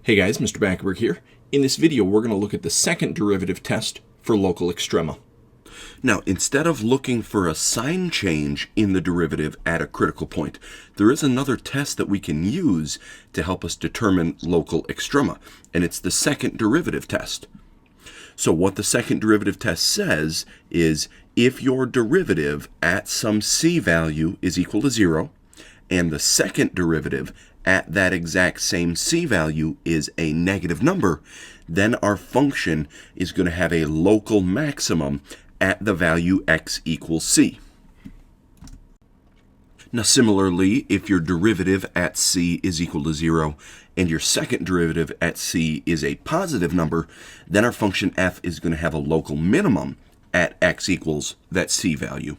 Hey guys, Mr. Backerberg here. In this video, we're going to look at the second derivative test for local extrema. Now, instead of looking for a sign change in the derivative at a critical point, there is another test that we can use to help us determine local extrema, and it's the second derivative test. So what the second derivative test says is if your derivative at some c value is equal to 0, and the second derivative at that exact same c value is a negative number, then our function is going to have a local maximum at the value x equals c. Now similarly, if your derivative at c is equal to 0 and your second derivative at c is a positive number, then our function f is going to have a local minimum at x equals that c value.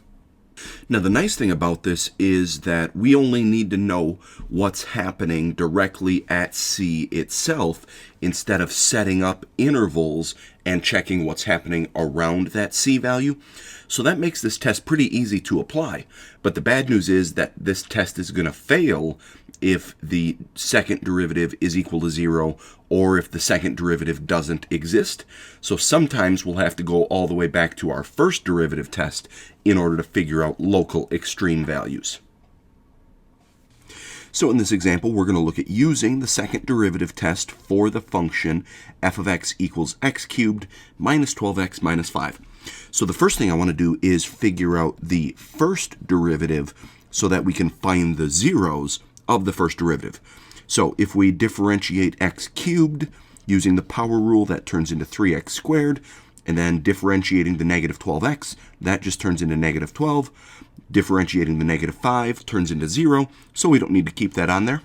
Now the nice thing about this is that we only need to know what's happening directly at c itself instead of setting up intervals and checking what's happening around that c value. So that makes this test pretty easy to apply. But the bad news is that this test is going to fail if the second derivative is equal to 0 or if the second derivative doesn't exist. So sometimes we'll have to go all the way back to our first derivative test in order to figure out local extreme values. So in this example, we're going to look at using the second derivative test for the function f of x equals x cubed minus 12x minus 5. So the first thing I want to do is figure out the first derivative so that we can find the zeros of the first derivative. So if we differentiate x cubed using the power rule, that turns into 3x squared, and then differentiating the negative 12x, that just turns into negative 12. Differentiating the negative 5 turns into 0, so we don't need to keep that on there.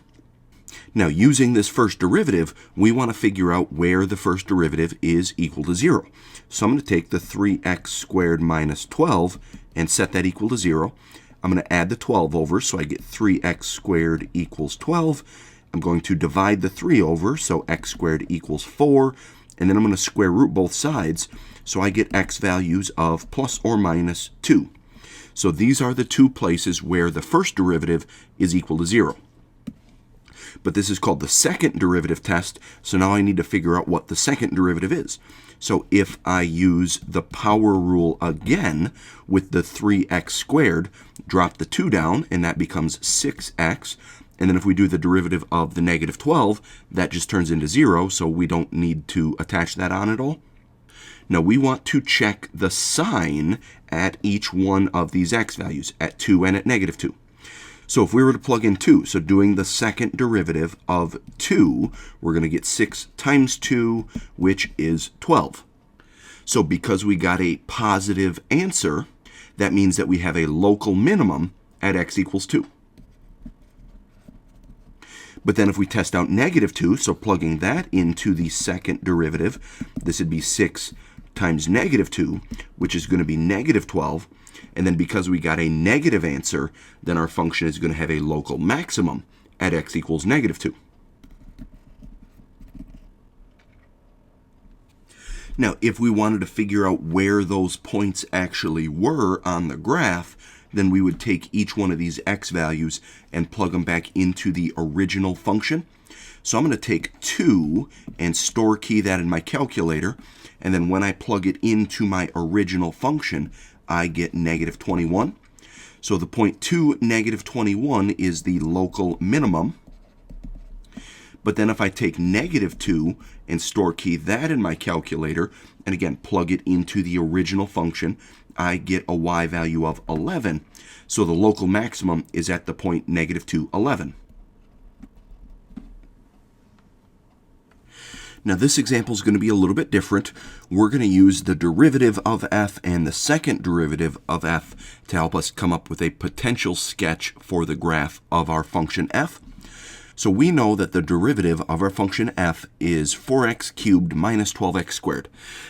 Now using this first derivative, we want to figure out where the first derivative is equal to 0. So I'm going to take the 3x squared minus 12 and set that equal to 0. I'm going to add the 12 over, so I get 3x squared equals 12. I'm going to divide the 3 over, so x squared equals 4. And then I'm going to square root both sides, so I get x values of plus or minus 2. So these are the two places where the first derivative is equal to 0. But this is called the second derivative test, so now I need to figure out what the second derivative is. So if I use the power rule again with the 3x squared, drop the 2 down, and that becomes 6x. And then if we do the derivative of the negative 12, that just turns into 0, so we don't need to attach that on at all. Now we want to check the sign at each one of these x values, at 2 and at negative 2. So if we were to plug in 2, so doing the second derivative of 2, we're going to get 6 times 2, which is 12. So because we got a positive answer, that means that we have a local minimum at x equals 2. But then if we test out negative 2, so plugging that into the second derivative, this would be 6 times negative 2, which is going to be negative 12. And then because we got a negative answer, then our function is going to have a local maximum at x equals negative 2. Now, if we wanted to figure out where those points actually were on the graph, then we would take each one of these x values and plug them back into the original function. So I'm going to take 2 and store key that in my calculator, and then when I plug it into my original function, I get negative 21. So the point 2, negative 21 is the local minimum. But then if I take negative 2 and store key that in my calculator, and again plug it into the original function, I get a y value of 11. So the local maximum is at the point negative 2, 11. Now this example is going to be a little bit different. We're going to use the derivative of f and the second derivative of f to help us come up with a potential sketch for the graph of our function f. So we know that the derivative of our function f is 4x cubed minus 12x squared.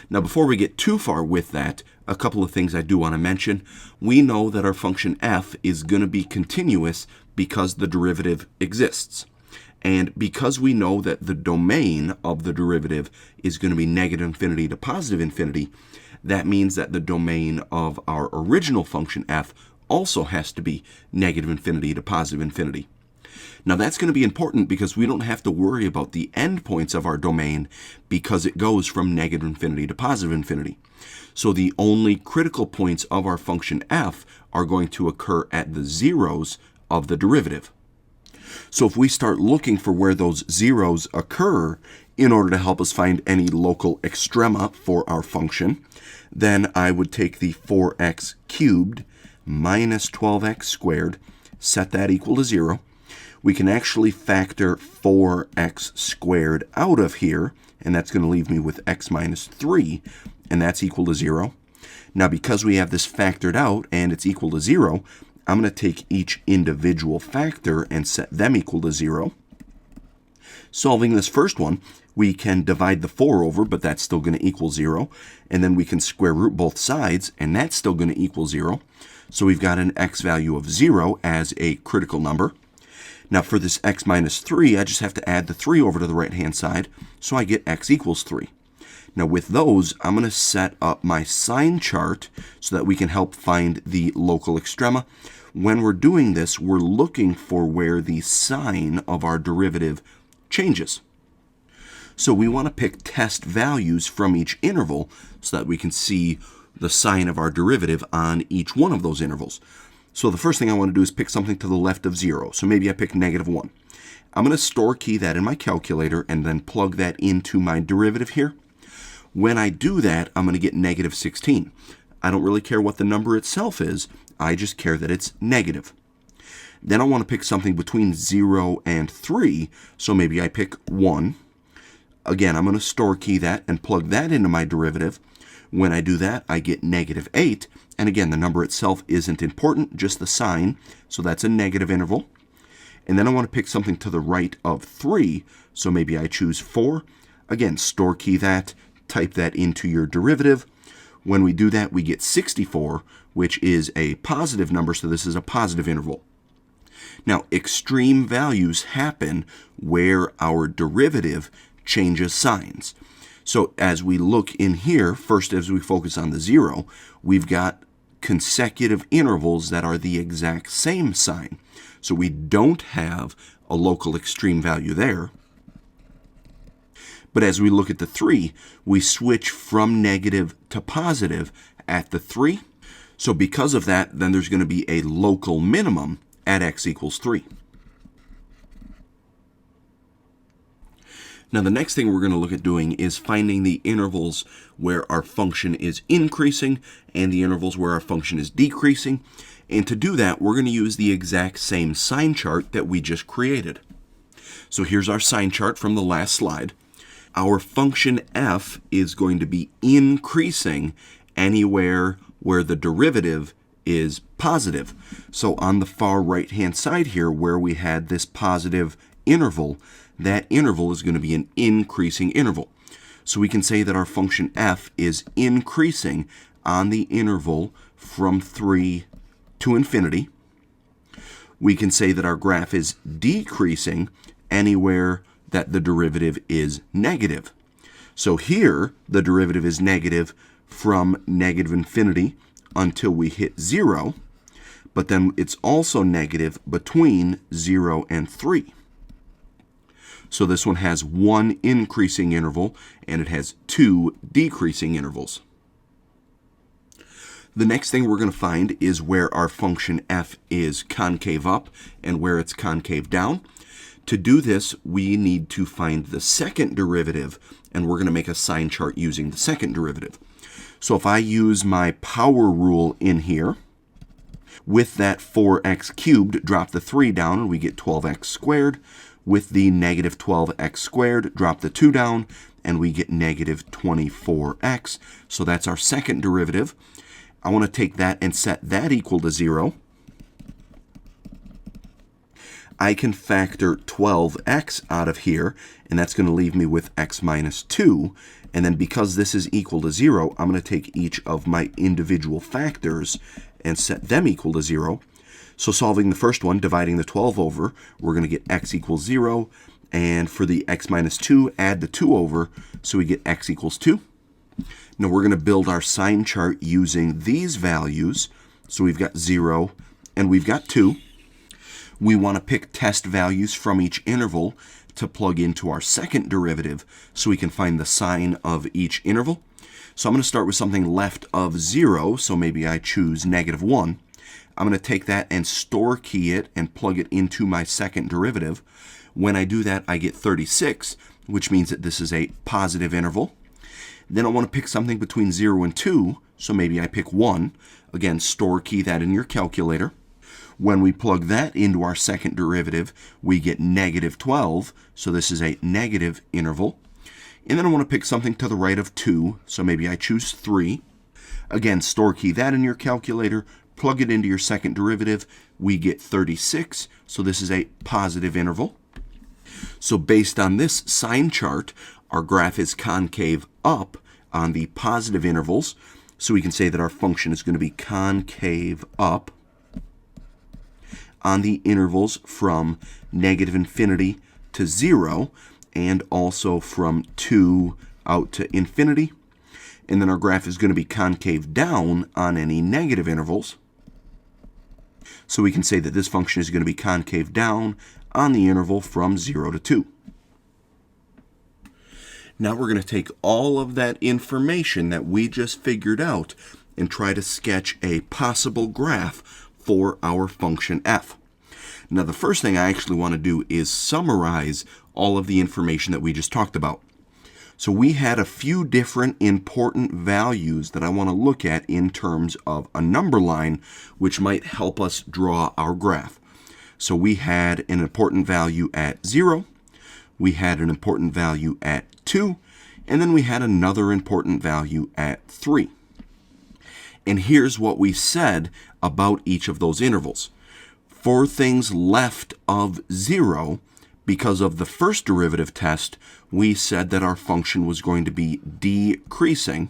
Now before we get too far with that, a couple of things I do want to mention. We know that our function f is going to be continuous because the derivative exists. And because we know that the domain of the derivative is going to be negative infinity to positive infinity, that means that the domain of our original function f also has to be negative infinity to positive infinity. Now that's going to be important because we don't have to worry about the endpoints of our domain because it goes from negative infinity to positive infinity. So the only critical points of our function f are going to occur at the zeros of the derivative. So if we start looking for where those zeros occur in order to help us find any local extrema for our function, then I would take the 4x cubed minus 12x squared, set that equal to 0. We can actually factor 4x squared out of here, and that's going to leave me with x minus 3, and that's equal to 0. Now, because we have this factored out and it's equal to 0, I'm going to take each individual factor and set them equal to 0. Solving this first one, we can divide the 4 over, but that's still going to equal 0. And then we can square root both sides, and that's still going to equal 0. So we've got an x value of 0 as a critical number. Now for this x minus 3, I just have to add the 3 over to the right-hand side, so I get x equals 3. Now with those, I'm going to set up my sign chart so that we can help find the local extrema. When we're doing this, we're looking for where the sign of our derivative changes. So we want to pick test values from each interval so that we can see the sign of our derivative on each one of those intervals. So the first thing I want to do is pick something to the left of 0. So maybe I pick negative 1. I'm going to store key that in my calculator and then plug that into my derivative here. When I do that, I'm going to get negative 16. I don't really care what the number itself is. I just care that it's negative. Then I want to pick something between 0 and 3. So maybe I pick 1. Again, I'm going to store key that and plug that into my derivative. When I do that, I get negative 8. And again, the number itself isn't important, just the sign. So that's a negative interval. And then I want to pick something to the right of 3. So maybe I choose 4. Again, store key that, type that into your derivative. When we do that, we get 64, which is a positive number. So this is a positive interval. Now, extreme values happen where our derivative changes signs. So as we look in here, first as we focus on the 0, we've got consecutive intervals that are the exact same sign. So we don't have a local extreme value there. But as we look at the 3, we switch from negative to positive at the 3. So because of that, then there's going to be a local minimum at x equals 3. Now the next thing we're going to look at doing is finding the intervals where our function is increasing and the intervals where our function is decreasing. And to do that, we're going to use the exact same sign chart that we just created. So here's our sign chart from the last slide. Our function f is going to be increasing anywhere where the derivative is positive. So on the far right-hand side here, where we had this positive interval, that interval is going to be an increasing interval. So we can say that our function f is increasing on the interval from 3 to infinity. We can say that our graph is decreasing anywhere that the derivative is negative. So here, the derivative is negative from negative infinity until we hit 0, but then it's also negative between 0 and 3. So this one has one increasing interval, and it has two decreasing intervals. The next thing we're going to find is where our function f is concave up and where it's concave down. To do this, we need to find the second derivative, and we're going to make a sign chart using the second derivative. So if I use my power rule in here, with that 4x cubed, drop the 3 down, and we get 12x squared. With the negative 12x squared, drop the 2 down, and we get negative 24x. So that's our second derivative. I want to take that and set that equal to 0. I can factor 12x out of here, and that's going to leave me with x minus 2. And then because this is equal to 0, I'm going to take each of my individual factors and set them equal to 0. So solving the first one, dividing the 12 over, we're going to get x equals 0. And for the x minus 2, add the 2 over, so we get x equals 2. Now we're going to build our sign chart using these values. So we've got 0 and we've got 2. We want to pick test values from each interval to plug into our second derivative so we can find the sign of each interval. So I'm going to start with something left of 0, so maybe I choose -1. I'm going to take that and store key it and plug it into my second derivative. When I do that, I get 36, which means that this is a positive interval. Then I want to pick something between 0 and 2, so maybe I pick 1. Again, store key that in your calculator. When we plug that into our second derivative, we get -12, so this is a negative interval. And then I want to pick something to the right of 2, so maybe I choose 3. Again, store key that in your calculator, plug it into your second derivative, we get 36, so this is a positive interval. So based on this sign chart, our graph is concave up on the positive intervals, so we can say that our function is going to be concave up on the intervals from -infinity to 0, and also from 2 out to infinity. And then our graph is going to be concave down on any negative intervals. So we can say that this function is going to be concave down on the interval from 0 to 2. Now we're going to take all of that information that we just figured out and try to sketch a possible graph for our function f. Now the first thing I actually want to do is summarize all of the information that we just talked about. So we had a few different important values that I want to look at in terms of a number line, which might help us draw our graph. So we had an important value at 0, we had an important value at 2, and then we had another important value at 3. And here's what we said about each of those intervals. For things left of 0, because of the first derivative test, we said that our function was going to be decreasing.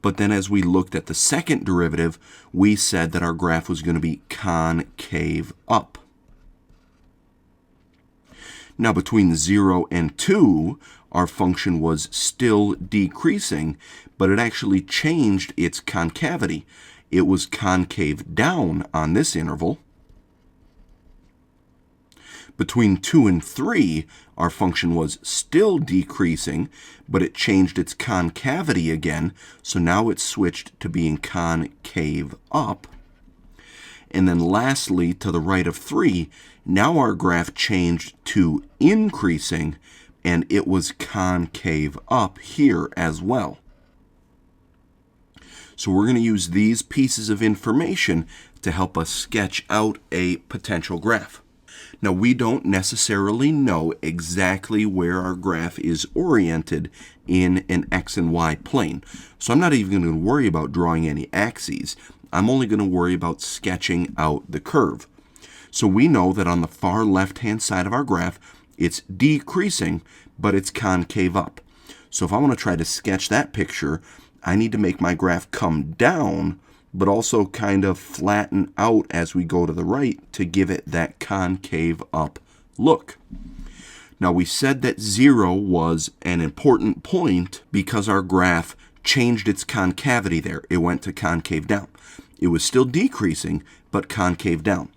But then as we looked at the second derivative, we said that our graph was going to be concave up. Now between 0 and 2, our function was still decreasing, but it actually changed its concavity. It was concave down on this interval. Between 2 and 3, our function was still decreasing, but it changed its concavity again, so now it's switched to being concave up. And then lastly, to the right of 3, now our graph changed to increasing, and it was concave up here as well. So we're going to use these pieces of information to help us sketch out a potential graph. Now, we don't necessarily know exactly where our graph is oriented in an x and y plane. So I'm not even going to worry about drawing any axes. I'm only going to worry about sketching out the curve. So we know that on the far left-hand side of our graph, it's decreasing, but it's concave up. So if I want to try to sketch that picture, I need to make my graph come down, but also kind of flatten out as we go to the right to give it that concave up look. Now we said that 0 was an important point because our graph changed its concavity there. It went to concave down. It was still decreasing, but concave down.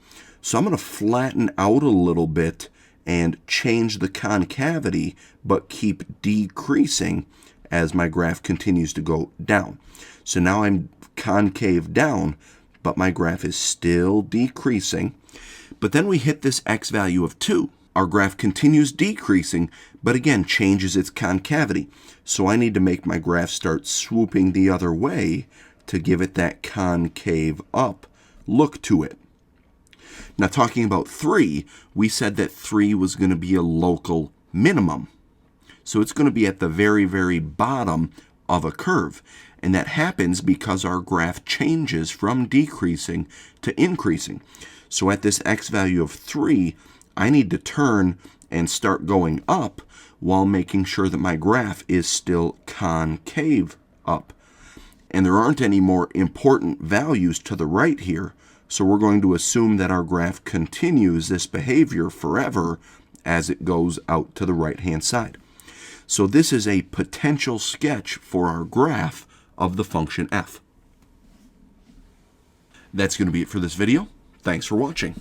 So I'm going to flatten out a little bit and change the concavity, but keep decreasing as my graph continues to go down. So now I'm concave down, but my graph is still decreasing. But then we hit this x value of 2. Our graph continues decreasing, but again changes its concavity. So I need to make my graph start swooping the other way to give it that concave up look to it. Now talking about 3, we said that 3 was going to be a local minimum. So it's going to be at the very, very bottom of a curve. And that happens because our graph changes from decreasing to increasing. So at this x value of 3, I need to turn and start going up while making sure that my graph is still concave up. And there aren't any more important values to the right here, so we're going to assume that our graph continues this behavior forever as it goes out to the right-hand side. So this is a potential sketch for our graph of the function f. That's going to be it for this video. Thanks for watching.